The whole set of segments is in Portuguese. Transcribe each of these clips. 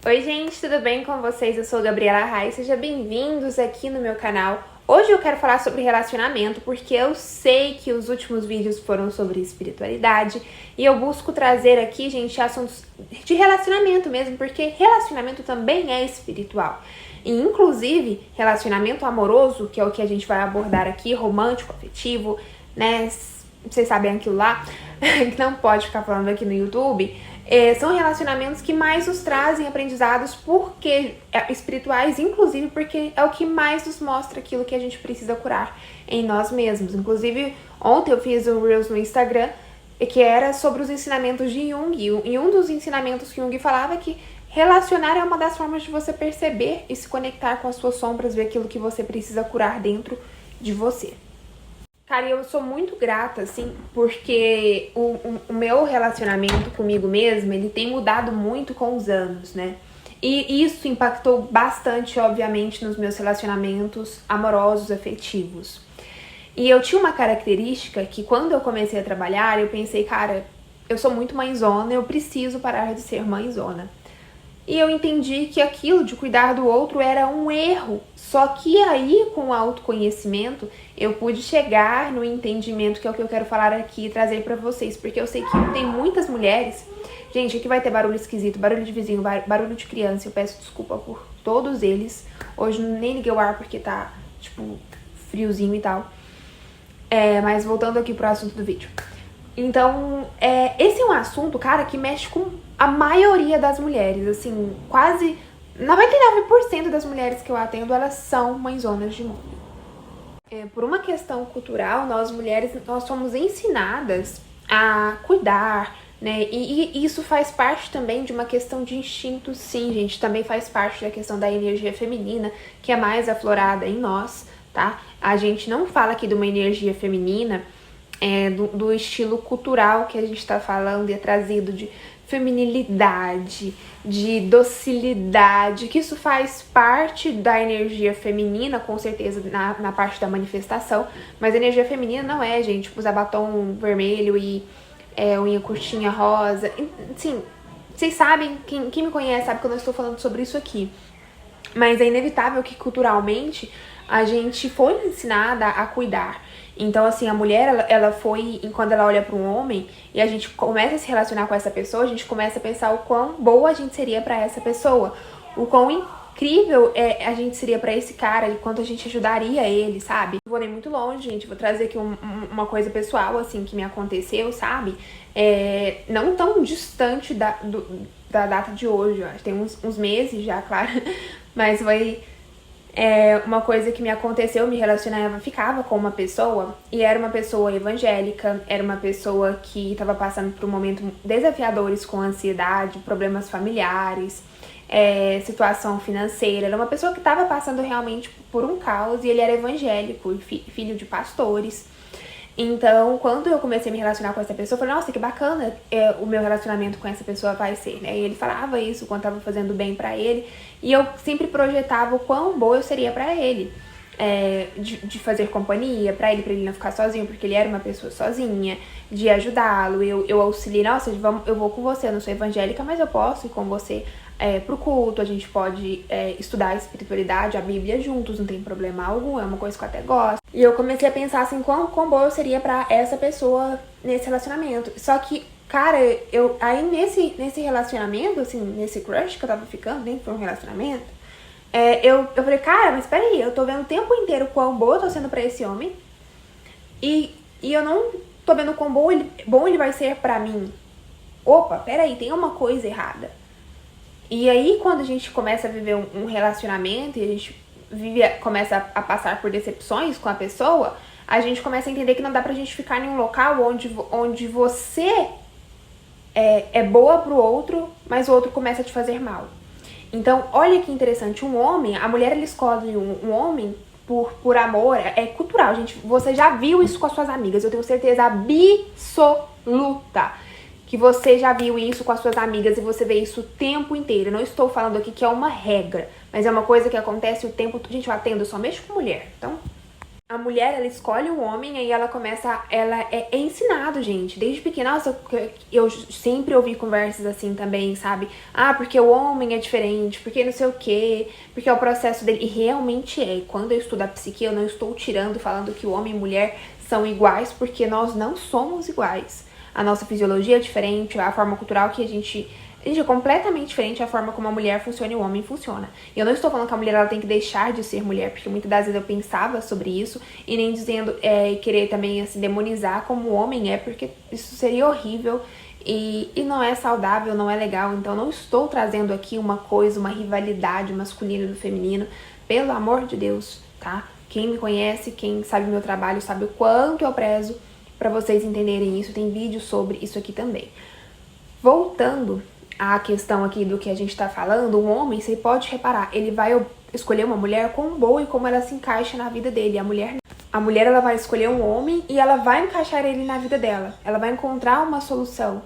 Oi gente, tudo bem com vocês? Eu sou Gabriela Rai, sejam bem-vindos aqui no meu canal. Hoje eu quero falar sobre relacionamento, porque eu sei que os últimos vídeos foram sobre espiritualidade e eu busco trazer aqui, gente, assuntos de relacionamento mesmo, porque relacionamento também é espiritual. E inclusive, relacionamento amoroso, que é o que a gente vai abordar aqui, romântico, afetivo, né? Vocês sabem aquilo lá, que não pode ficar falando aqui no YouTube. São relacionamentos que mais nos trazem aprendizados espirituais, inclusive porque é o que mais nos mostra aquilo que a gente precisa curar em nós mesmos. Inclusive, ontem eu fiz um Reels no Instagram que era sobre os ensinamentos de Jung, e um dos ensinamentos que Jung falava que relacionar é uma das formas de você perceber e se conectar com as suas sombras, ver aquilo que você precisa curar dentro de você. Cara, eu sou muito grata, assim, porque o meu relacionamento comigo mesma, ele tem mudado muito com os anos, né? E isso impactou bastante, obviamente, nos meus relacionamentos amorosos, afetivos. E eu tinha uma característica que quando eu comecei a trabalhar, eu pensei, cara, eu sou muito mãezona, eu preciso parar de ser mãezona. E eu entendi que aquilo de cuidar do outro era um erro. Só que aí, com o autoconhecimento, eu pude chegar no entendimento, que é o que eu quero falar aqui e trazer pra vocês. Porque eu sei que tem muitas mulheres... Gente, aqui vai ter barulho esquisito, barulho de vizinho, barulho de criança. Eu peço desculpa por todos eles. Hoje nem liguei o ar porque tá, tipo, friozinho e tal. Mas voltando aqui pro assunto do vídeo. Então, esse é um assunto, cara, que mexe com a maioria das mulheres, assim, quase 99% das mulheres que eu atendo, elas são mãezonas de mundo. Por uma questão cultural, nós mulheres, nós somos ensinadas a cuidar, né, e isso faz parte também de uma questão de instinto, sim, gente, também faz parte da questão da energia feminina, que é mais aflorada em nós, tá? A gente não fala aqui de uma energia feminina, do estilo cultural que a gente tá falando e é trazido de feminilidade, de docilidade, que isso faz parte da energia feminina, com certeza, na parte da manifestação, mas a energia feminina não é, gente, usar batom vermelho e unha curtinha rosa, assim, vocês sabem, quem me conhece sabe que eu não estou falando sobre isso aqui, mas é inevitável que culturalmente a gente foi ensinada a cuidar. Então, assim, a mulher, ela foi, quando ela olha para um homem e a gente começa a se relacionar com essa pessoa, a gente começa a pensar o quão boa a gente seria para essa pessoa, o quão incrível a gente seria para esse cara, e quanto a gente ajudaria ele, sabe? Não vou nem muito longe, gente, vou trazer aqui uma coisa pessoal, assim, que me aconteceu, sabe? Não tão distante da data de hoje, eu acho, tem uns meses já, claro, mas foi... uma coisa que me aconteceu, me relacionava, ficava com uma pessoa, e era uma pessoa evangélica, era uma pessoa que estava passando por um momento desafiadores com ansiedade, problemas familiares, situação financeira, era uma pessoa que estava passando realmente por um caos, e ele era evangélico, filho de pastores. Então, quando eu comecei a me relacionar com essa pessoa, eu falei, nossa, que bacana o meu relacionamento com essa pessoa vai ser, né? E ele falava isso, quando tava fazendo bem pra ele, e eu sempre projetava o quão boa eu seria pra ele, de fazer companhia pra ele não ficar sozinho, porque ele era uma pessoa sozinha, de ajudá-lo, eu auxiliei, nossa, eu vou com você, eu não sou evangélica, mas eu posso ir com você pro culto, a gente pode estudar a espiritualidade, a Bíblia juntos, não tem problema algum, é uma coisa que eu até gosto. E eu comecei a pensar assim, quão boa eu seria pra essa pessoa nesse relacionamento. Só que, cara, aí nesse relacionamento, assim, nesse crush que eu tava ficando, nem foi um relacionamento, eu falei, cara, mas peraí, eu tô vendo o tempo inteiro quão boa eu tô sendo pra esse homem, e eu não tô vendo quão bom ele vai ser pra mim. Opa, peraí, tem uma coisa errada. E aí, quando a gente começa a viver um relacionamento e a gente começa a passar por decepções com a pessoa, a gente começa a entender que não dá pra gente ficar em um local onde você é boa pro outro, mas o outro começa a te fazer mal. Então, olha que interessante, um homem, a mulher, ela escolhe um homem por amor, é cultural, gente. Você já viu isso com as suas amigas, eu tenho certeza absoluta que você já viu isso com as suas amigas e você vê isso o tempo inteiro. Eu não estou falando aqui que é uma regra, mas é uma coisa que acontece o tempo... Gente, eu atendo, eu só mexo com mulher, então A mulher, ela escolhe o homem, aí ela começa, ela é ensinado, gente, desde pequena. Nossa, eu sempre ouvi conversas assim também, sabe? Ah, porque o homem é diferente, porque não sei o quê, porque é o processo dele. E realmente é. Quando eu estudo a psique, eu não estou tirando, falando que o homem e mulher são iguais, porque nós não somos iguais. A nossa fisiologia é diferente, a forma cultural que a gente é completamente diferente a forma como a mulher funciona e o homem funciona. E eu não estou falando que a mulher ela tem que deixar de ser mulher, porque muitas das vezes eu pensava sobre isso, e nem dizendo, querer também assim, demonizar como o homem é, porque isso seria horrível e não é saudável, não é legal. Então não estou trazendo aqui uma coisa, uma rivalidade masculina do feminino, pelo amor de Deus, tá? Quem me conhece, quem sabe o meu trabalho, sabe o quanto eu prezo para vocês entenderem isso. Tem vídeo sobre isso aqui também. Voltando a questão aqui do que a gente tá falando, um homem, você pode reparar, ele vai escolher uma mulher quão boa e como ela se encaixa na vida dele. A mulher ela vai escolher um homem e ela vai encaixar ele na vida dela. Ela vai encontrar uma solução.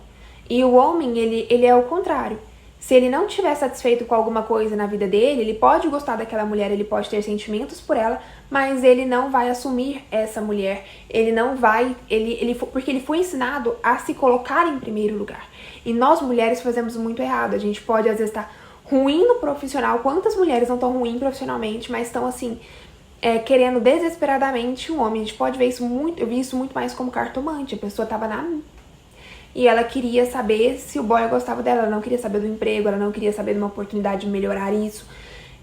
E o homem, ele é o contrário. Se ele não estiver satisfeito com alguma coisa na vida dele, ele pode gostar daquela mulher, ele pode ter sentimentos por ela, mas ele não vai assumir essa mulher. Ele não vai, porque ele foi ensinado a se colocar em primeiro lugar. E nós mulheres fazemos muito errado. A gente pode às vezes estar ruim no profissional. Quantas mulheres não estão ruim profissionalmente, mas estão assim, querendo desesperadamente um homem. A gente pode ver isso muito, eu vi isso muito mais como cartomante. A pessoa tava e ela queria saber se o boy gostava dela, ela não queria saber do emprego, ela não queria saber de uma oportunidade de melhorar isso.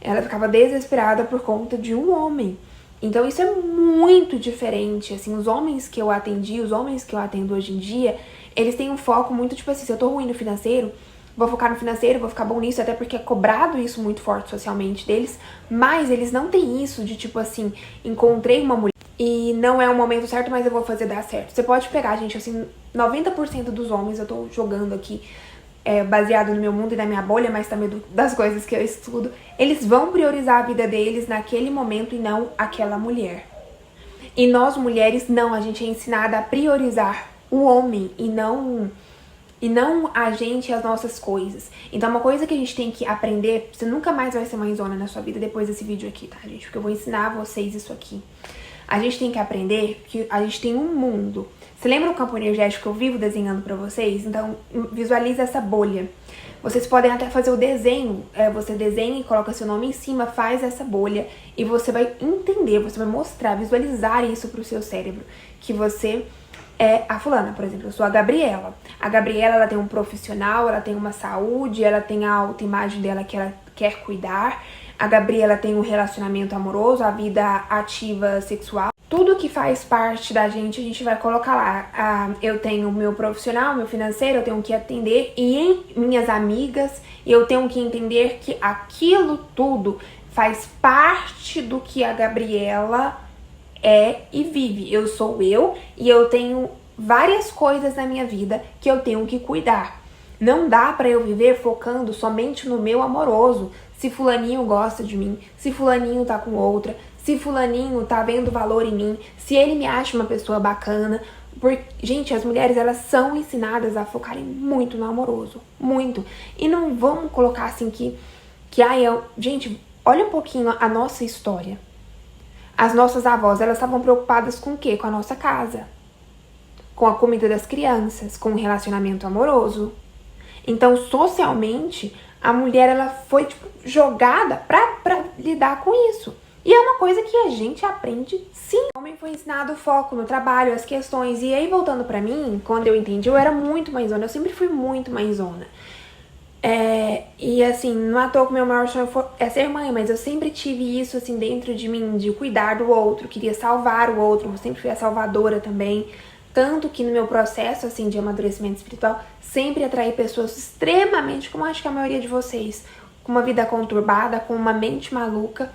Ela ficava desesperada por conta de um homem. Então isso é muito diferente, assim, os homens que eu atendi, os homens que eu atendo hoje em dia, eles têm um foco muito, tipo assim, se eu tô ruim no financeiro, vou focar no financeiro, vou ficar bom nisso, até porque é cobrado isso muito forte socialmente deles, mas eles não têm isso de, tipo assim, encontrei uma mulher e não é o momento certo, mas eu vou fazer dar certo. Você pode pegar, gente, assim, 90% dos homens, eu tô jogando aqui, baseado no meu mundo e na minha bolha, mas também das coisas que eu estudo, eles vão priorizar a vida deles naquele momento e não aquela mulher. E nós mulheres, não, a gente é ensinada a priorizar o homem e não a gente e as nossas coisas. Então uma coisa que a gente tem que aprender, você nunca mais vai ser mãezona na sua vida depois desse vídeo aqui, tá, gente? Porque eu vou ensinar vocês isso aqui. A gente tem que aprender que a gente tem um mundo. Você lembra o campo energético que eu vivo desenhando pra vocês? Então visualiza essa bolha. Vocês podem até fazer o desenho, você desenha e coloca seu nome em cima, faz essa bolha e você vai entender, você vai mostrar, visualizar isso pro seu cérebro, que você é a fulana, por exemplo, eu sou a Gabriela. A Gabriela, ela tem um profissional, ela tem uma saúde, ela tem a autoimagem dela que ela quer cuidar. A Gabriela tem um relacionamento amoroso, a vida ativa sexual. Tudo que faz parte da gente, a gente vai colocar lá. Eu tenho o meu profissional, meu financeiro, eu tenho que atender. E em minhas amigas, eu tenho que entender que aquilo tudo faz parte do que a Gabriela é e vive. Eu sou eu e eu tenho várias coisas na minha vida que eu tenho que cuidar. Não dá pra eu viver focando somente no meu amoroso. Se fulaninho gosta de mim, se fulaninho tá com outra, se fulaninho tá vendo valor em mim, se ele me acha uma pessoa bacana. Porque, gente, as mulheres, elas são ensinadas a focarem muito no amoroso. Muito. E não vamos colocar assim gente, olha um pouquinho a nossa história. As nossas avós, elas estavam preocupadas com o quê? Com a nossa casa. Com a comida das crianças, com o relacionamento amoroso. Então, socialmente, a mulher, ela foi, tipo, jogada pra lidar com isso. E é uma coisa que a gente aprende sim. O homem foi ensinado o foco no trabalho, as questões. E aí, voltando pra mim, quando eu entendi, eu era muito mãezona. Eu sempre fui muito mãezona. E assim, não à toa que o meu maior sonho é ser mãe, mas eu sempre tive isso assim dentro de mim, de cuidar do outro, queria salvar o outro, eu sempre fui a salvadora também. Tanto que no meu processo assim de amadurecimento espiritual, sempre atraí pessoas extremamente, como acho que a maioria de vocês, com uma vida conturbada, com uma mente maluca.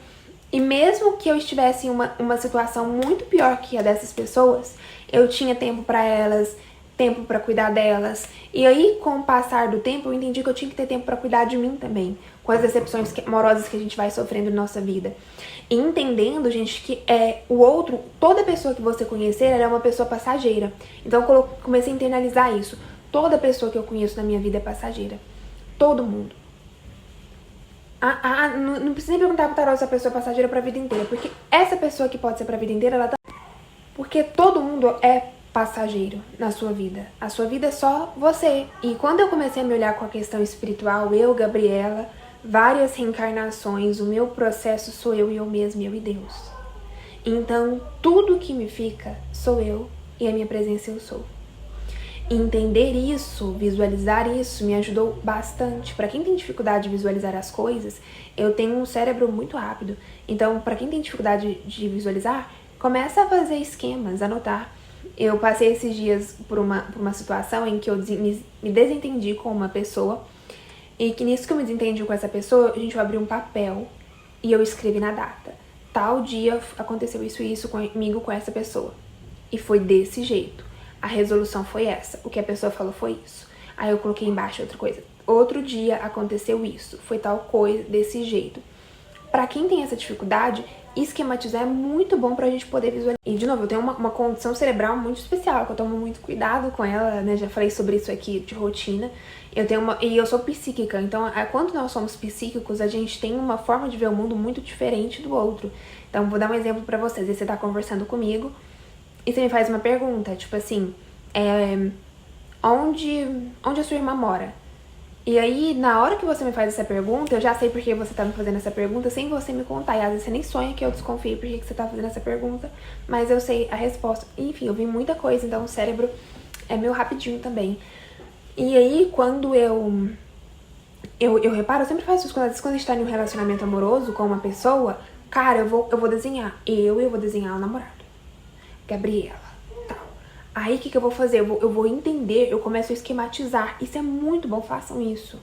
E mesmo que eu estivesse em uma situação muito pior que a dessas pessoas, eu tinha tempo pra elas, tempo pra cuidar delas. E aí, com o passar do tempo, eu entendi que eu tinha que ter tempo pra cuidar de mim também, com as decepções amorosas que a gente vai sofrendo na nossa vida. E entendendo, gente, que o outro, toda pessoa que você conhecer, ela é uma pessoa passageira. Então eu comecei a internalizar isso. Toda pessoa que eu conheço na minha vida é passageira. Todo mundo. Não precisa nem perguntar pro tarô se a pessoa é passageira pra vida inteira, porque essa pessoa que pode ser pra vida inteira, ela tá Porque todo mundo é passageiro na sua vida. A sua vida é só você. E quando eu comecei a me olhar com a questão espiritual, eu, Gabriela, várias reencarnações, o meu processo sou eu e eu mesma, eu e Deus. Então, tudo que me fica sou eu e a minha presença eu sou. Entender isso, visualizar isso, me ajudou bastante. Para quem tem dificuldade de visualizar as coisas, eu tenho um cérebro muito rápido. Então, para quem tem dificuldade de visualizar, começa a fazer esquemas, anotar. Eu passei esses dias por uma situação em que eu me desentendi com uma pessoa, e que nisso que eu me desentendi com essa pessoa, a gente vai abrir um papel e eu escrevi na data. Tal dia aconteceu isso e isso comigo, com essa pessoa. E foi desse jeito. A resolução foi essa. O que a pessoa falou foi isso. Aí eu coloquei embaixo outra coisa. Outro dia aconteceu isso. Foi tal coisa, desse jeito. Pra quem tem essa dificuldade, esquematizar é muito bom pra gente poder visualizar. E, de novo, eu tenho uma condição cerebral muito especial, que eu tomo muito cuidado com ela, né? Já falei sobre isso aqui, de rotina. E eu sou psíquica, então, quando nós somos psíquicos, a gente tem uma forma de ver o mundo muito diferente do outro. Então, vou dar um exemplo pra vocês. Aí você tá conversando comigo e você me faz uma pergunta, tipo assim, onde a sua irmã mora? E aí, na hora que você me faz essa pergunta, eu já sei por que você tá me fazendo essa pergunta sem você me contar. E às vezes você nem sonha que eu desconfie por que você tá fazendo essa pergunta, mas eu sei a resposta. Enfim, eu vi muita coisa, então o cérebro é meio rapidinho também. E aí, quando eu reparo, eu sempre faço isso quando a gente tá em um relacionamento amoroso com uma pessoa, cara, eu vou desenhar. Eu vou desenhar o namorado. Gabriela. Aí, o que eu vou fazer? Eu vou entender, eu começo a esquematizar. Isso é muito bom, façam isso.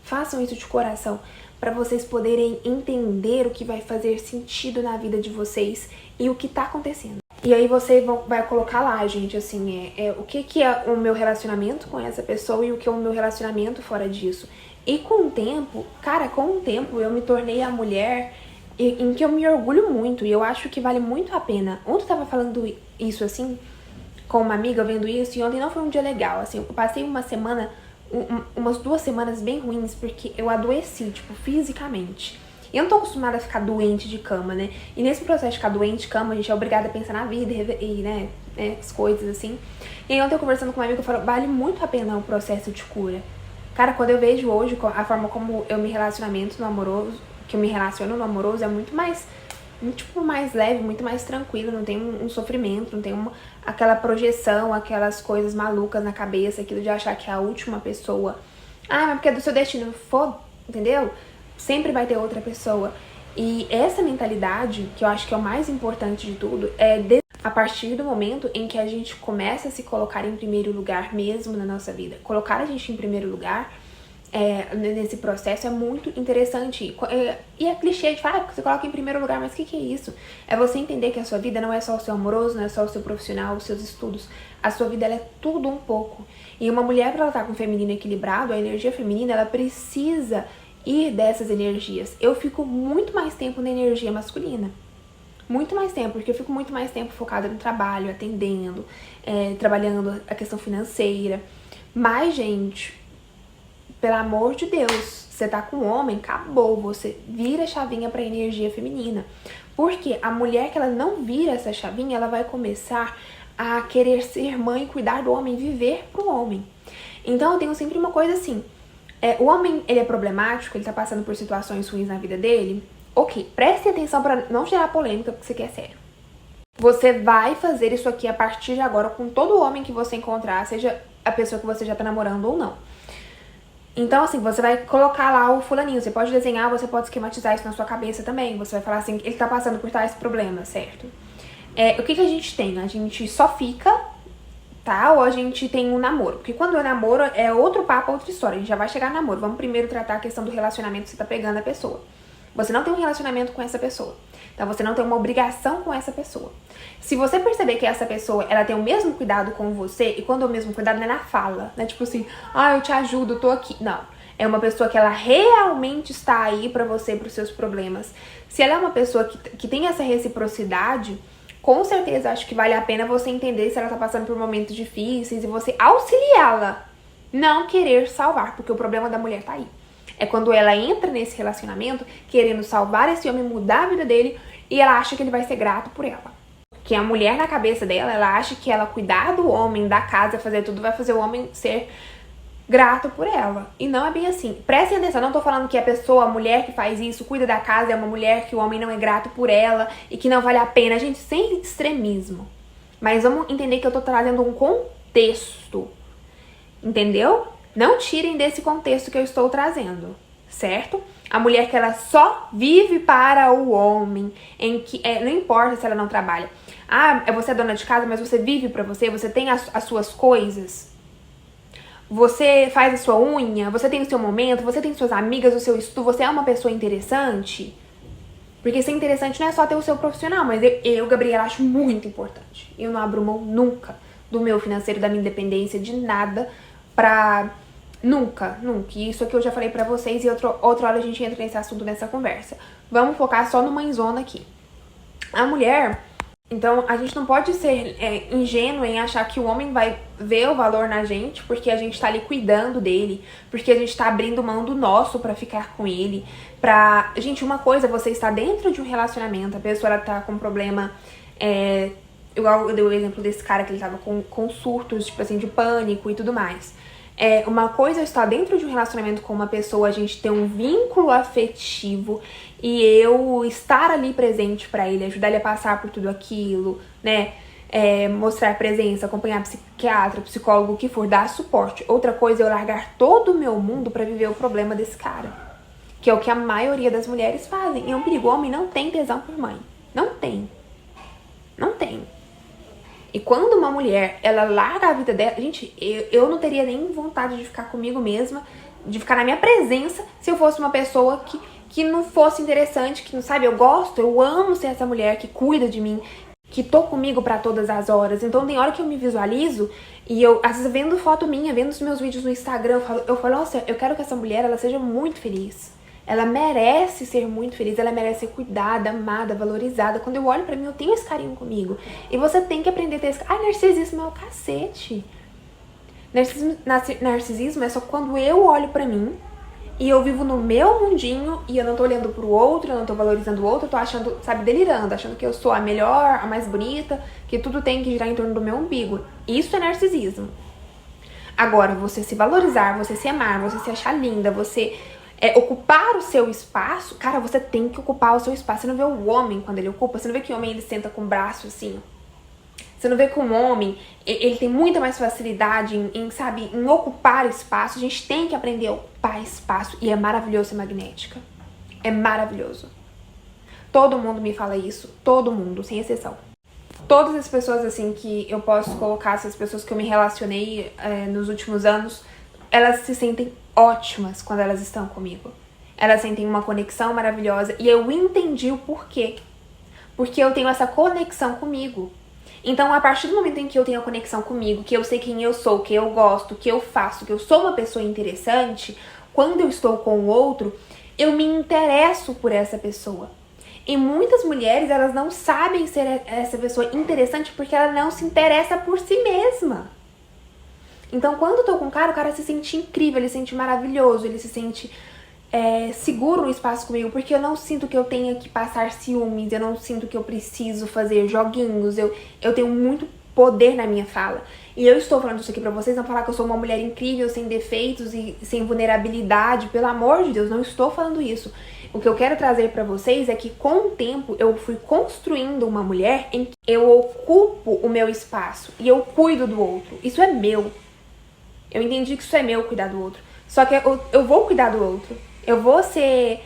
Façam isso de coração, para vocês poderem entender o que vai fazer sentido na vida de vocês e o que tá acontecendo. E aí você vai colocar lá, gente, assim, o que é o meu relacionamento com essa pessoa e o que é o meu relacionamento fora disso. E com o tempo, cara, com o tempo eu me tornei a mulher em que eu me orgulho muito e eu acho que vale muito a pena. Ontem eu tava falando isso, assim, com uma amiga, vendo isso, e ontem não foi um dia legal, assim, eu passei uma semana, umas 2 semanas bem ruins, porque eu adoeci, tipo, fisicamente. E eu não tô acostumada a ficar doente de cama, né? E nesse processo de ficar doente de cama, a gente é obrigada a pensar na vida e né, as coisas, assim. E aí ontem eu conversando com uma amiga, eu falo, vale muito a pena o processo de cura. Cara, quando eu vejo hoje a forma como eu me relaciono no amoroso, é muito mais leve, muito mais tranquilo, não tem um sofrimento, não tem aquela projeção, aquelas coisas malucas na cabeça, aquilo de achar que é a última pessoa. Ah, mas porque é do seu destino, foda, entendeu? Sempre vai ter outra pessoa. E essa mentalidade, que eu acho que é o mais importante de tudo, a partir do momento em que a gente começa a se colocar em primeiro lugar mesmo na nossa vida. Colocar a gente em primeiro lugar nesse processo é muito interessante. E é clichê de falar, você coloca em primeiro lugar, mas o que é isso? É você entender que a sua vida não é só o seu amoroso, não é só o seu profissional, os seus estudos. A sua vida, ela é tudo um pouco. E uma mulher, para ela estar com o feminino equilibrado, a energia feminina, ela precisa ir dessas energias. Eu fico muito mais tempo na energia masculina. Muito mais tempo, porque eu fico muito mais tempo focada no trabalho, atendendo, trabalhando a questão financeira. Mas, gente, pelo amor de Deus, você tá com um homem, acabou, você vira a chavinha pra energia feminina. Porque a mulher que ela não vira essa chavinha, ela vai começar a querer ser mãe, cuidar do homem, viver pro homem. Então eu tenho sempre uma coisa assim, o homem, ele é problemático, ele tá passando por situações ruins na vida dele, ok, preste atenção pra não gerar polêmica, porque isso aqui é sério. Você vai fazer isso aqui a partir de agora com todo homem que você encontrar, seja a pessoa que você já tá namorando ou não. Então, assim, você vai colocar lá o fulaninho, você pode desenhar, você pode esquematizar isso na sua cabeça também. Você vai falar assim, ele tá passando por tais problemas, certo? O que a gente tem? A gente só fica, tá? Ou a gente tem um namoro? Porque quando eu namoro é outro papo, outra história. A gente já vai chegar no namoro. Vamos primeiro tratar a questão do relacionamento que você tá pegando a pessoa. Você não tem um relacionamento com essa pessoa. Então, você não tem uma obrigação com essa pessoa. Se você perceber que essa pessoa, ela tem o mesmo cuidado com você, e quando é o mesmo cuidado, não é na fala, né? Tipo assim, eu te ajudo, tô aqui. Não. É uma pessoa que ela realmente está aí pra você, pros seus problemas. Se ela é uma pessoa que tem essa reciprocidade, com certeza acho que vale a pena você entender se ela tá passando por momentos difíceis e você auxiliá-la. Não querer salvar, porque o problema da mulher tá aí. É quando ela entra nesse relacionamento querendo salvar esse homem, mudar a vida dele, e ela acha que ele vai ser grato por ela. Que a mulher, na cabeça dela, ela acha que ela cuidar do homem, da casa, fazer tudo, vai fazer o homem ser grato por ela. E não é bem assim. Prestem atenção, não tô falando que a pessoa, a mulher que faz isso, cuida da casa, é uma mulher que o homem não é grato por ela e que não vale a pena. Gente, sem extremismo. Mas vamos entender que eu tô trazendo um contexto. Entendeu? Não tirem desse contexto que eu estou trazendo, certo? A mulher que ela só vive para o homem, em que não importa se ela não trabalha. Ah, você é dona de casa, mas você vive para você tem as suas coisas. Você faz a sua unha, você tem o seu momento, você tem suas amigas, o seu estudo, você é uma pessoa interessante. Porque ser interessante não é só ter o seu profissional, mas eu, Gabriela, acho muito importante. Eu não abro mão nunca do meu financeiro, da minha independência, de nada pra... Nunca. E isso aqui eu já falei pra vocês e outra hora a gente entra nesse assunto, nessa conversa. Vamos focar só no mãezona aqui. A mulher... Então, a gente não pode ser ingênuo em achar que o homem vai ver o valor na gente porque a gente tá ali cuidando dele, porque a gente tá abrindo mão do nosso pra ficar com ele. Gente, uma coisa, você está dentro de um relacionamento, a pessoa ela tá com um problema... Igual eu dei o exemplo desse cara que ele tava com surtos, tipo assim, de pânico e tudo mais. Uma coisa é estar dentro de um relacionamento com uma pessoa, a gente ter um vínculo afetivo e eu estar ali presente pra ele, ajudar ele a passar por tudo aquilo, né? Mostrar presença, acompanhar psiquiatra, psicólogo, o que for, dar suporte. Outra coisa é eu largar todo o meu mundo pra viver o problema desse cara, que é o que a maioria das mulheres fazem. E é um perigo, o homem não tem tesão por mãe. Não tem. E quando uma mulher, ela larga a vida dela... Gente, eu não teria nem vontade de ficar comigo mesma, de ficar na minha presença, se eu fosse uma pessoa que não fosse interessante, que não sabe, eu amo ser essa mulher que cuida de mim, que tô comigo pra todas as horas. Então tem hora que eu me visualizo e eu, às vezes, vendo foto minha, vendo os meus vídeos no Instagram, eu falo, nossa, eu quero que essa mulher, ela seja muito feliz. Ela merece ser muito feliz, ela merece ser cuidada, amada, valorizada. Quando eu olho pra mim, eu tenho esse carinho comigo. E você tem que aprender a ter esse... narcisismo é o cacete. Narcisismo é só quando eu olho pra mim e eu vivo no meu mundinho e eu não tô olhando pro outro, eu não tô valorizando o outro, eu tô achando, sabe, delirando, achando que eu sou a melhor, a mais bonita, que tudo tem que girar em torno do meu umbigo. Isso é narcisismo. Agora, você se valorizar, você se amar, você se achar linda, você... ocupar o seu espaço, cara, você tem que ocupar o seu espaço. Você não vê o homem quando ele ocupa, você não vê que o homem ele senta com o braço assim. Você não vê que um homem, ele tem muita mais facilidade em ocupar espaço. A gente tem que aprender a ocupar espaço e é maravilhoso ser magnética. É maravilhoso. Todo mundo me fala isso, todo mundo, sem exceção. Todas as pessoas assim que eu posso colocar, essas pessoas que eu me relacionei nos últimos anos, elas se sentem ótimas quando elas estão comigo. Elas sentem uma conexão maravilhosa e eu entendi o porquê. Porque eu tenho essa conexão comigo. Então, a partir do momento em que eu tenho a conexão comigo, que eu sei quem eu sou, que eu gosto, que eu faço, que eu sou uma pessoa interessante, quando eu estou com o outro, eu me interesso por essa pessoa. E muitas mulheres, elas não sabem ser essa pessoa interessante porque ela não se interessa por si mesma. Então, quando eu tô com o cara se sente incrível, ele se sente maravilhoso, ele se sente seguro no espaço comigo, porque eu não sinto que eu tenha que passar ciúmes, eu não sinto que eu preciso fazer joguinhos, eu tenho muito poder na minha fala. E eu estou falando isso aqui pra vocês, não falar que eu sou uma mulher incrível, sem defeitos e sem vulnerabilidade, pelo amor de Deus, não estou falando isso. O que eu quero trazer pra vocês é que com o tempo eu fui construindo uma mulher em que eu ocupo o meu espaço e eu cuido do outro. Isso é meu. Eu entendi que isso é meu, cuidar do outro. Só que eu vou cuidar do outro. Eu vou ser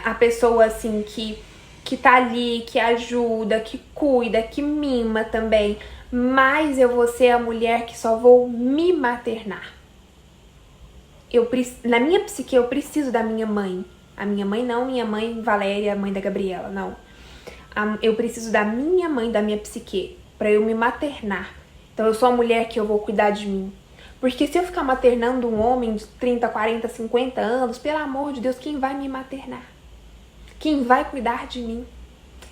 a pessoa, assim, que tá ali, que ajuda, que cuida, que mima também. Mas eu vou ser a mulher que só vou me maternar. Na minha psique, eu preciso da minha mãe. A minha mãe não, minha mãe Valéria, a mãe da Gabriela, não. Eu preciso da minha mãe, da minha psique, pra eu me maternar. Então eu sou a mulher que eu vou cuidar de mim. Porque se eu ficar maternando um homem de 30, 40, 50 anos, pelo amor de Deus, quem vai me maternar? Quem vai cuidar de mim?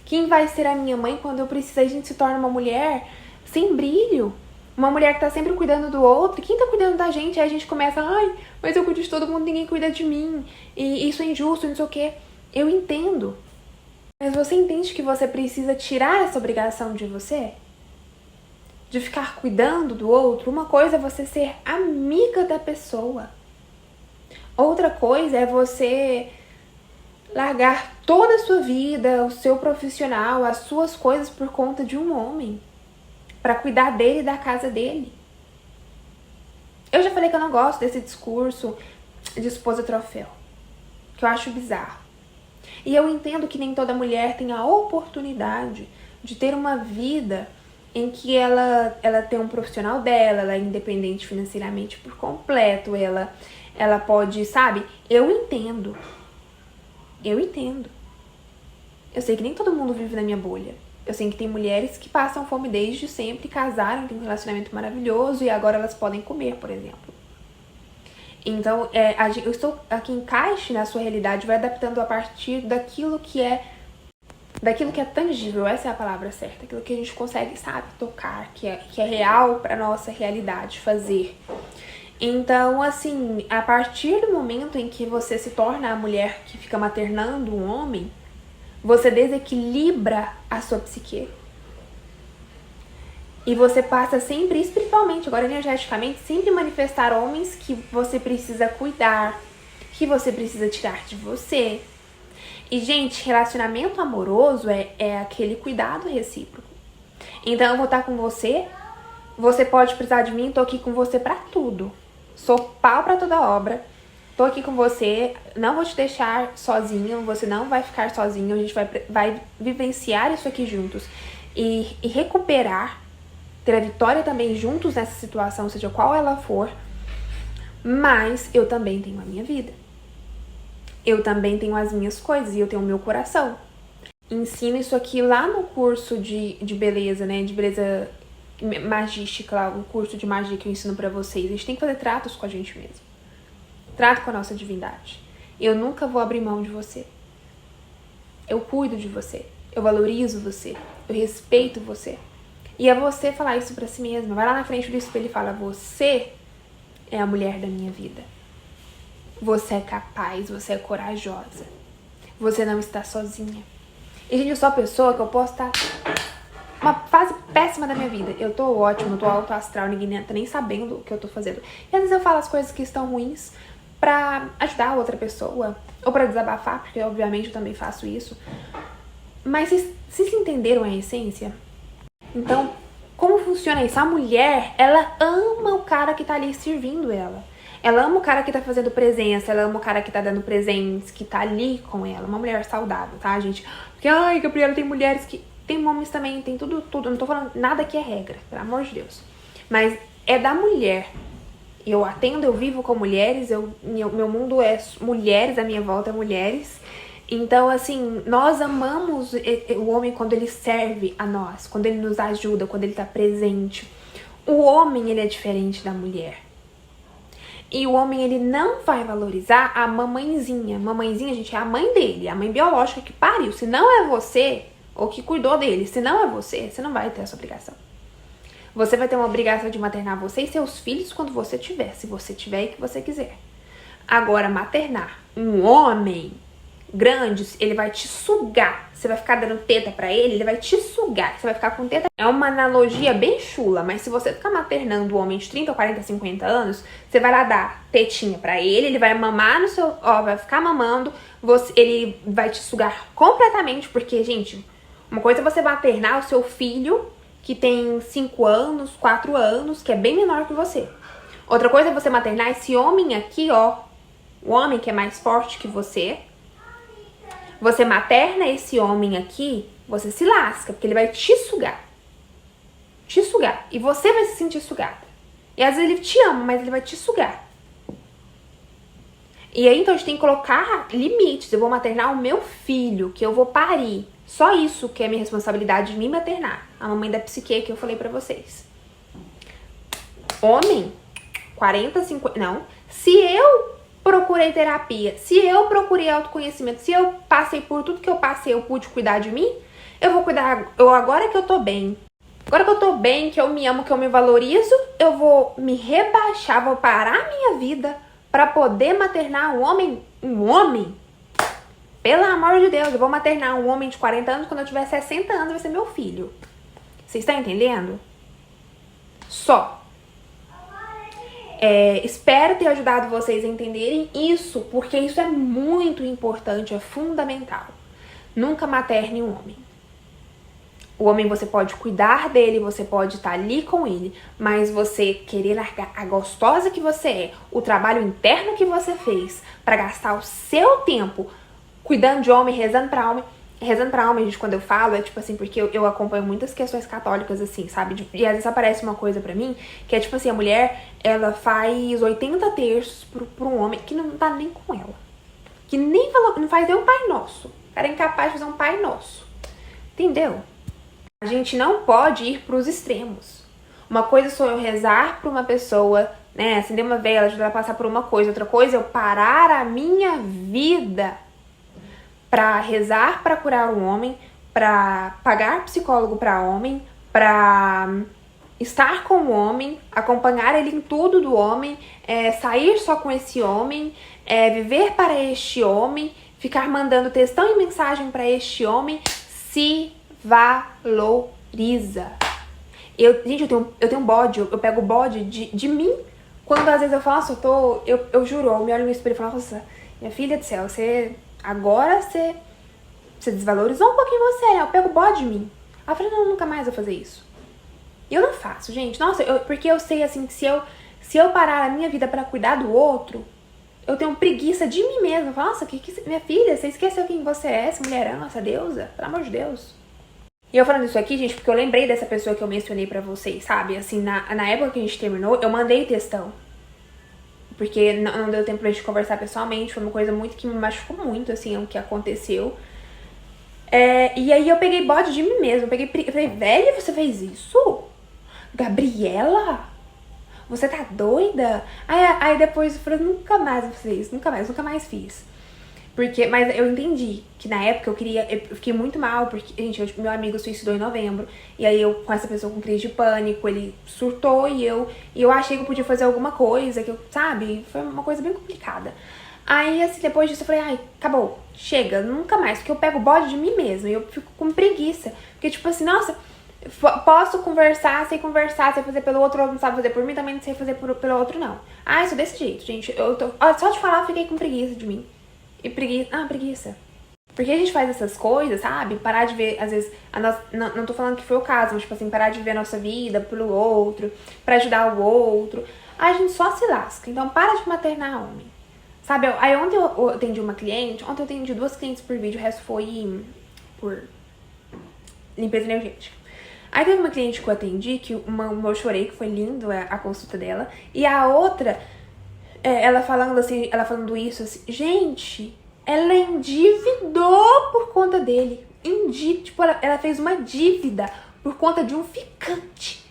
Quem vai ser a minha mãe quando eu precisar? A gente se torna uma mulher sem brilho. Uma mulher que tá sempre cuidando do outro. E quem tá cuidando da gente? Aí a gente começa, ai, mas eu cuido de todo mundo, ninguém cuida de mim. E isso é injusto, não sei o quê. Eu entendo. Mas você entende que você precisa tirar essa obrigação de você? De ficar cuidando do outro? Uma coisa é você ser amiga da pessoa. Outra coisa é você largar toda a sua vida, o seu profissional, as suas coisas por conta de um homem. Pra cuidar dele e da casa dele. Eu já falei que eu não gosto desse discurso de esposa troféu. Que eu acho bizarro. E eu entendo que nem toda mulher tem a oportunidade de ter uma vida em que ela tem um profissional dela, ela é independente financeiramente por completo, ela pode, sabe? Eu entendo. Eu entendo. Eu sei que nem todo mundo vive na minha bolha. Eu sei que tem mulheres que passam fome desde sempre, casaram, têm um relacionamento maravilhoso e agora elas podem comer, por exemplo. Então, eu estou aqui encaixe na sua realidade, vai adaptando a partir daquilo que é tangível, essa é a palavra certa, aquilo que a gente consegue, sabe, tocar, que é real para nossa realidade fazer. Então, assim, a partir do momento em que você se torna a mulher que fica maternando um homem, você desequilibra a sua psique. E você passa sempre, espiritualmente, agora energeticamente, sempre manifestar homens que você precisa cuidar, que você precisa tirar de você. E, gente, relacionamento amoroso é aquele cuidado recíproco. Então, eu vou estar com você, você pode precisar de mim, tô aqui com você pra tudo. Sou pau pra toda obra, tô aqui com você, não vou te deixar sozinho, você não vai ficar sozinho, a gente vai vivenciar isso aqui juntos. E recuperar, ter a vitória também juntos nessa situação, seja qual ela for, mas eu também tenho a minha vida. Eu também tenho as minhas coisas e eu tenho o meu coração. Ensino isso aqui lá no curso de beleza, né? De beleza magística, lá, o curso de magia que eu ensino pra vocês. A gente tem que fazer tratos com a gente mesmo. Trato com a nossa divindade. Eu nunca vou abrir mão de você. Eu cuido de você. Eu valorizo você. Eu respeito você. E é você falar isso pra si mesma. Vai lá na frente do espelho e fala: você é a mulher da minha vida. Você é capaz, você é corajosa. Você não está sozinha. E, gente, eu sou a pessoa que eu posso estar uma fase péssima da minha vida. Eu tô ótima, eu tô alto astral, ninguém tá nem sabendo o que eu tô fazendo. E às vezes eu falo as coisas que estão ruins pra ajudar a outra pessoa. Ou pra desabafar, porque obviamente eu também faço isso. Mas vocês entenderam a essência? Então, como funciona isso? A mulher, ela ama o cara que tá ali servindo ela. Ela ama o cara que tá fazendo presença, ela ama o cara que tá dando presentes, que tá ali com ela. Uma mulher saudável, tá, gente? Porque, ai, Gabriela, tem mulheres que... Tem homens também, tem tudo. Não tô falando nada que é regra, pelo amor de Deus. Mas é da mulher. Eu atendo, eu vivo com mulheres, meu mundo é mulheres, a minha volta é mulheres. Então, assim, nós amamos o homem quando ele serve a nós, quando ele nos ajuda, quando ele tá presente. O homem, ele é diferente da mulher. E o homem, ele não vai valorizar a mamãezinha. Mamãezinha, gente, é a mãe dele, a mãe biológica que pariu. Se não é você, ou que cuidou dele, se não é você não vai ter essa obrigação. Você vai ter uma obrigação de maternar você e seus filhos quando você tiver, se você tiver e que você quiser. Agora, maternar um homem grande, ele vai te sugar. Você vai ficar dando teta pra ele vai te sugar. Você vai ficar com teta. É uma analogia bem chula, mas se você ficar maternando um homem de 30, 40, 50 anos, você vai lá dar tetinha pra ele vai mamar no seu... Ó, vai ficar mamando, ele vai te sugar completamente, porque, gente, uma coisa é você maternar o seu filho, que tem 5 anos, 4 anos, que é bem menor que você. Outra coisa é você maternar esse homem aqui, ó, o homem que é mais forte que você. Você materna esse homem aqui, você se lasca, porque ele vai te sugar. Te sugar. E você vai se sentir sugada. E às vezes ele te ama, mas ele vai te sugar. E aí, então, a gente tem que colocar limites. Eu vou maternar o meu filho, que eu vou parir. Só isso que é minha responsabilidade de me maternar. A mamãe da psique que eu falei pra vocês. Homem, 40, 50... Não. Se eu procurei terapia, se eu procurei autoconhecimento, se eu passei por tudo que eu passei, eu pude cuidar de mim, eu vou cuidar... Agora que eu tô bem, agora que eu tô bem, que eu me amo, que eu me valorizo, eu vou me rebaixar, vou parar a minha vida pra poder maternar um homem. Pelo amor de Deus, eu vou maternar um homem de 40 anos, quando eu tiver 60 anos vai ser meu filho. Vocês estão entendendo? Só. Espero ter ajudado vocês a entenderem isso, porque isso é muito importante, é fundamental. Nunca materne um homem. O homem, você pode cuidar dele, você pode estar ali com ele, mas você querer largar a gostosa que você é, o trabalho interno que você fez, pra gastar o seu tempo cuidando de homem, rezando pra homem, gente, quando eu falo, é tipo assim, porque eu acompanho muitas questões católicas, assim, sabe? E às vezes aparece uma coisa pra mim, que é tipo assim, a mulher, ela faz 80 terços pro um homem que não tá nem com ela. Que nem falou, não faz nem um Pai Nosso. O cara é incapaz de fazer um Pai Nosso. Entendeu? A gente não pode ir pros extremos. Uma coisa sou eu rezar pra uma pessoa, né, acender uma vela, ajudar a passar por uma coisa. Outra coisa é eu parar a minha vida pra rezar pra curar um homem, pra pagar psicólogo pra homem, pra estar com o homem, acompanhar ele em tudo do homem, sair só com esse homem, viver para este homem, ficar mandando textão e mensagem pra este homem. Se valoriza. Gente, eu tenho um bode, eu pego o bode de mim, quando às vezes eu falo, nossa, eu juro, eu me olho no espelho e falo, nossa, minha filha do céu, agora você desvalorizou um pouquinho você, né? Eu pego o bode de mim. Aí eu falei, não, nunca mais vou fazer isso. E eu não faço, gente, nossa, porque eu sei assim, que se eu parar a minha vida pra cuidar do outro, eu tenho preguiça de mim mesma. Eu falo, nossa, minha filha, você esqueceu quem você é, essa mulherão, essa deusa? Pelo amor de Deus. E eu falando isso aqui, gente, porque eu lembrei dessa pessoa que eu mencionei pra vocês, sabe? Assim, na época que a gente terminou, eu mandei textão. Porque não deu tempo pra gente conversar pessoalmente, foi uma coisa muito que me machucou muito, assim, o que aconteceu. E aí eu peguei bode de mim mesma, eu falei, velho, você fez isso? Gabriela? Você tá doida? Aí depois eu falei, nunca mais vou fazer isso, nunca mais fiz. Mas eu entendi que na época eu fiquei muito mal, porque, gente, meu amigo suicidou em novembro, e aí eu, com essa pessoa com crise de pânico, ele surtou e eu achei que eu podia fazer alguma coisa, sabe? Foi uma coisa bem complicada. Aí, assim, depois disso eu falei, ai, acabou, chega, nunca mais, porque eu pego o bode de mim mesma, e eu fico com preguiça. Porque, tipo assim, nossa, posso conversar, sei fazer pelo outro, não sabe fazer por mim, também não sei fazer pelo outro, não. Eu sou desse jeito, gente, só de falar eu fiquei com preguiça de mim. E preguiça. Porque a gente faz essas coisas, sabe? Parar de ver, às vezes, não tô falando que foi o caso, mas tipo assim, parar de ver a nossa vida pelo outro, pra ajudar o outro. A gente só se lasca. Então para de maternar homem. Sabe? Aí ontem eu atendi uma cliente, ontem eu atendi 2 clientes por vídeo, o resto foi por limpeza energética. Aí teve uma cliente que eu atendi, que eu chorei, que foi lindo a consulta dela, e a outra, ela falando isso assim, gente, ela endividou por conta dele. Tipo, ela fez uma dívida por conta de um ficante.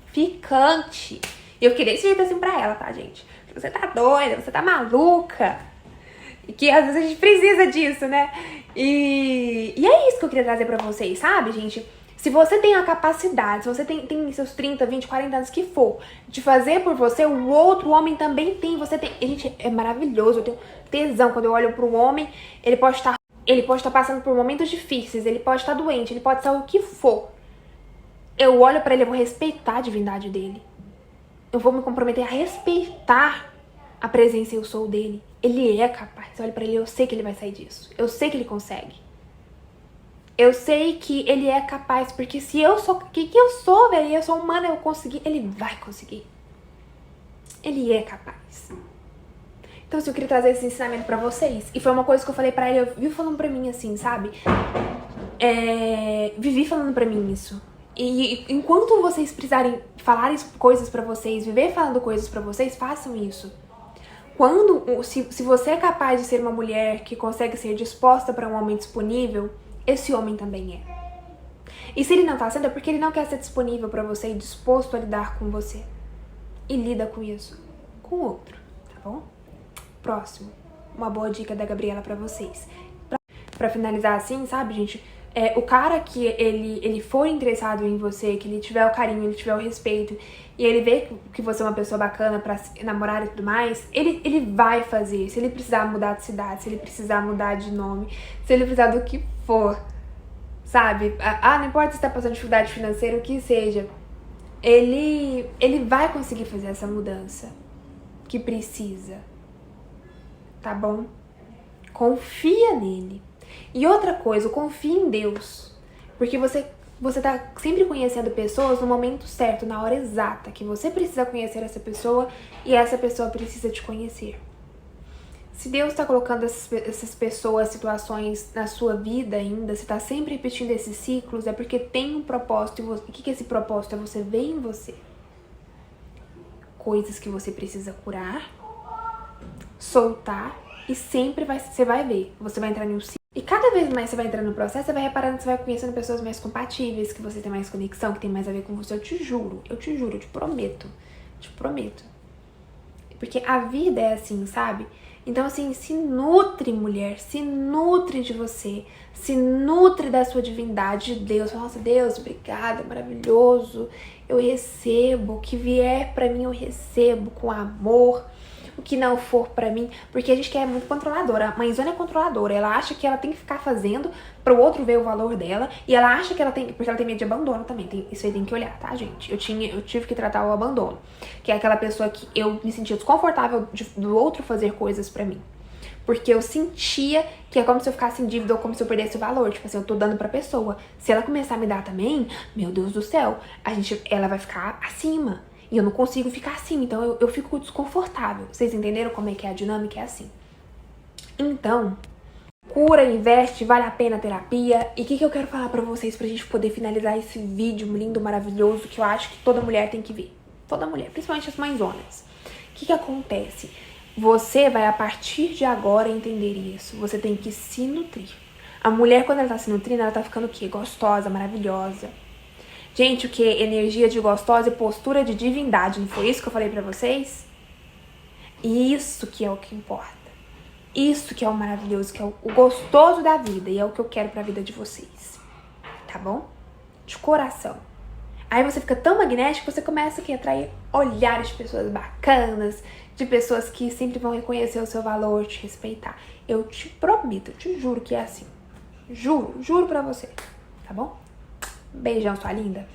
Ficante. E eu queria esse jeito assim pra ela, tá, gente? Você tá doida, você tá maluca. E que às vezes a gente precisa disso, né? E é isso que eu queria trazer pra vocês, sabe, gente? Se você tem a capacidade, se você tem seus 30, 20, 40 anos que for, de fazer por você, o outro homem também tem. Você tem. Gente, é maravilhoso. Eu tenho tesão quando eu olho pro homem. Ele pode estar passando por momentos difíceis, ele pode estar doente, ele pode estar o que for. Eu olho pra ele, eu vou respeitar a divindade dele. Eu vou me comprometer a respeitar a presença e o sou dele. Ele é capaz. Eu olho pra ele, eu sei que ele vai sair disso. Eu sei que ele consegue. Eu sei que ele é capaz, porque se eu sou... O que eu sou, velho? Eu sou humana, eu consegui. Ele vai conseguir. Ele é capaz. Então, assim, eu queria trazer esse ensinamento pra vocês. E foi uma coisa que eu falei pra ele, eu vivi falando pra mim assim, sabe? Vivi falando pra mim isso. E enquanto vocês precisarem falar coisas pra vocês, viver falando coisas pra vocês, façam isso. Se você é capaz de ser uma mulher que consegue ser disposta pra um homem disponível, esse homem também é. E se ele não tá sendo, é porque ele não quer ser disponível pra você e disposto a lidar com você. E lida com isso. Com o outro, tá bom? Próximo. Uma boa dica da Gabriela pra vocês. Pra finalizar assim, sabe, gente? o cara que ele for interessado em você, que ele tiver o carinho, ele tiver o respeito, e ele vê que você é uma pessoa bacana pra namorar e tudo mais, ele vai fazer. Se ele precisar mudar de cidade, se ele precisar mudar de nome, se ele precisar do que for, sabe? Não importa se tá passando dificuldade financeira, o que seja, ele vai conseguir fazer essa mudança que precisa, tá bom? Confia nele. E outra coisa, confia em Deus, porque você tá sempre conhecendo pessoas no momento certo, na hora exata, que você precisa conhecer essa pessoa e essa pessoa precisa te conhecer. Se Deus tá colocando essas pessoas, situações na sua vida ainda, se tá sempre repetindo esses ciclos, é porque tem um propósito. E o que é esse propósito? É você ver em você coisas que você precisa curar, soltar, e sempre você vai ver, você vai entrar em um ciclo. E cada vez mais você vai entrando no processo, você vai reparando que você vai conhecendo pessoas mais compatíveis, que você tem mais conexão, que tem mais a ver com você. Eu te juro, eu te prometo. Te prometo. Porque a vida é assim, sabe? Então, assim, se nutre, mulher, se nutre de você, se nutre da sua divindade de Deus. Nossa, Deus, obrigada, maravilhoso. Eu recebo, o que vier pra mim eu recebo com amor. O que não for pra mim, porque a gente quer muito controladora. A mãezona é controladora, ela acha que ela tem que ficar fazendo pro outro ver o valor dela, e ela acha que ela tem, porque ela tem medo de abandono também, isso aí tem que olhar, tá, gente? Eu tive que tratar o abandono, que é aquela pessoa que eu me sentia desconfortável do outro fazer coisas pra mim, porque eu sentia que é como se eu ficasse em dívida ou como se eu perdesse o valor, tipo assim, eu tô dando pra pessoa, se ela começar a me dar também, meu Deus do céu, ela vai ficar acima. E eu não consigo ficar assim, então eu fico desconfortável. Vocês entenderam como é que é a dinâmica? É assim. Então, cura, investe, vale a pena a terapia. E o que eu quero falar pra vocês pra gente poder finalizar esse vídeo lindo, maravilhoso, que eu acho que toda mulher tem que ver. Toda mulher, principalmente as mãezonas. O que acontece? Você vai, a partir de agora, entender isso. Você tem que se nutrir. A mulher, quando ela tá se nutrindo, ela tá ficando o quê? Gostosa, maravilhosa. Gente, o que? Energia de gostosa e postura de divindade. Não foi isso que eu falei pra vocês? Isso que é o que importa. Isso que é o maravilhoso, que é o gostoso da vida. E é o que eu quero pra vida de vocês. Tá bom? De coração. Aí você fica tão magnético que você começa a atrair olhares de pessoas bacanas, de pessoas que sempre vão reconhecer o seu valor, te respeitar. Eu te prometo, eu te juro que é assim. Juro, juro pra você. Tá bom? Beijão, sua linda.